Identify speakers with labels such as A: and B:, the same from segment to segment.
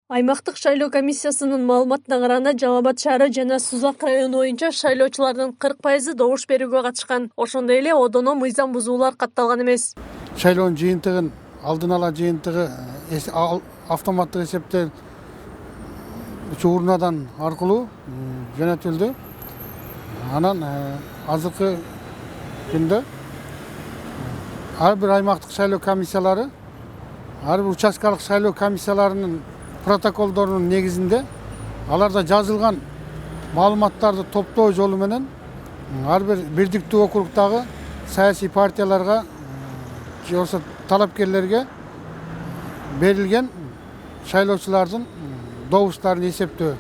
A: Аймактык шайлоо комиссиясынын маалыматына караганда Жалал Абад шаары жана Сузак району боюнча шайлоочулардын 40% добуш берүүгө катышкан. Ошондой эле одоно мыйзам бузуулар катталган эмес.
B: Шайлоонун жыйынтыгын алдын ала жыйынтыгы автоматтык эсептен урнадан аркылуу жөнөтүлдү. Анан азыркы күндө ар бир аймактык шайлоо комиссиялары, ар бир участкалык шайлоо комиссияларынын протоколдорунун негизинде аларда жазылган маалыматтарды топтоо жолу менен ар бир бирдиктүү округдагы саясий партияларга же болбосо талапкерлерге берилген шайлоочулардын добуштарын эсептөө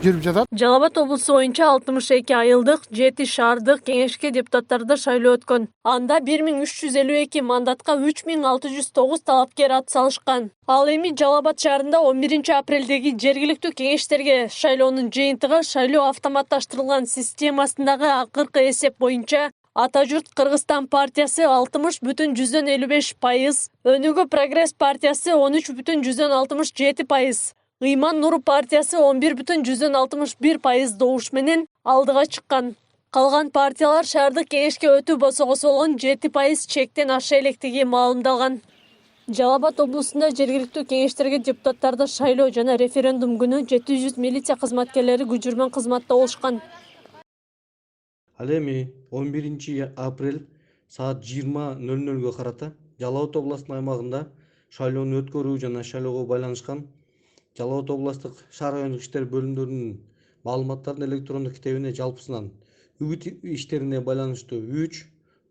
B: жүрүп жатат.
A: Жалал Абад облусу боюнча 62 айылдык, 7 шаардык кеңешке депутаттарды шайлоо өткөн. Анда 1352 мандатка 3609 талапкер ат салышкан. Ал эми Жалал Абад шаарында 11 апрелдеги жергиликтүү кеңештерге шайлоонун жыйынтыгы шайлоо автоматташтырылган системасындагы акыркы эсеп боюнча Ата журт Кыргызстан партиясы 60,55%, Өнүгүү прогресс партиясы 13,67%, Ыйман Нур партиясы 11,61% добуш менен алдыга чыккан. Калган партиялар шаардык кеңешке өтүү босогосу болгон 7% чектен аша электиги маалымдалган. Жалал Абад облусунда жергиликтүү кеңештерге депутаттарды шайлоо жана референдум күнү 700 милиция кызматкерлери күжүрмөн кызматта болушкан.
C: Ал эми 11 апрель саат 20:00 карата Жалал Абад областынын аймагында шайлоону өткөрүү жана шайлоого байланышкан Жалал Абад областык шаар райондук иштер бөлүмдөрүнүн маалыматтардын электрондук китебине жалпысынан үгүт иштерине байланыштуу 3,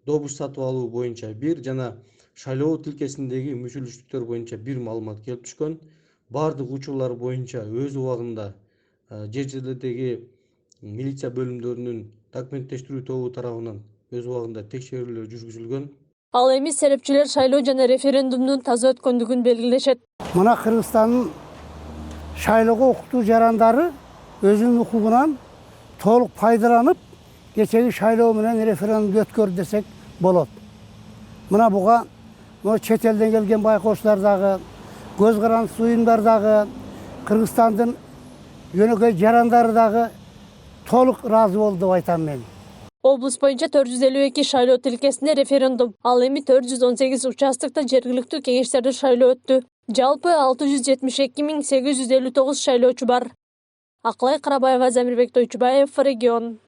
C: добуш сатып алуу боюнча 1 жана шайлоо тилкесиндеги мүчөлүштүктөр боюнча 1 маалымат келип түшкөн. Бардык учурлар боюнча өз убагында жер жерлердеги милиция бөлүмдөрүнүн документтештирүү тобу тарабынан өз убагында текшерүүлөр жүргүзүлгөн.
A: Ал эми серепчилер шайлоо жана референдумдун таза өткөндүгүн белгилешет.
D: Мына Кыргызстандын шайлоого укуктуу жарандары өзүнүн укугунан толук пайдаланып, кечеги шайлоо менен референдумду өткөрдү десек болот. Мына буга чет элден келген байкоочулар дагы, көз карандысыз уюмдар дагы, Кыргызстандын жөнөкөй жарандары дагы толук ыраазы болду деп айтам мен.
A: Облус боюнча 452 шайлоо тилкесинде референдум, ал эми 418 участоктор жергиликтүү кеңештерди шайлоо өттү. Жалпы 672.859 шайлоочу бар. Акылай Карабаева, Замирбек Тойчубаев, Регион.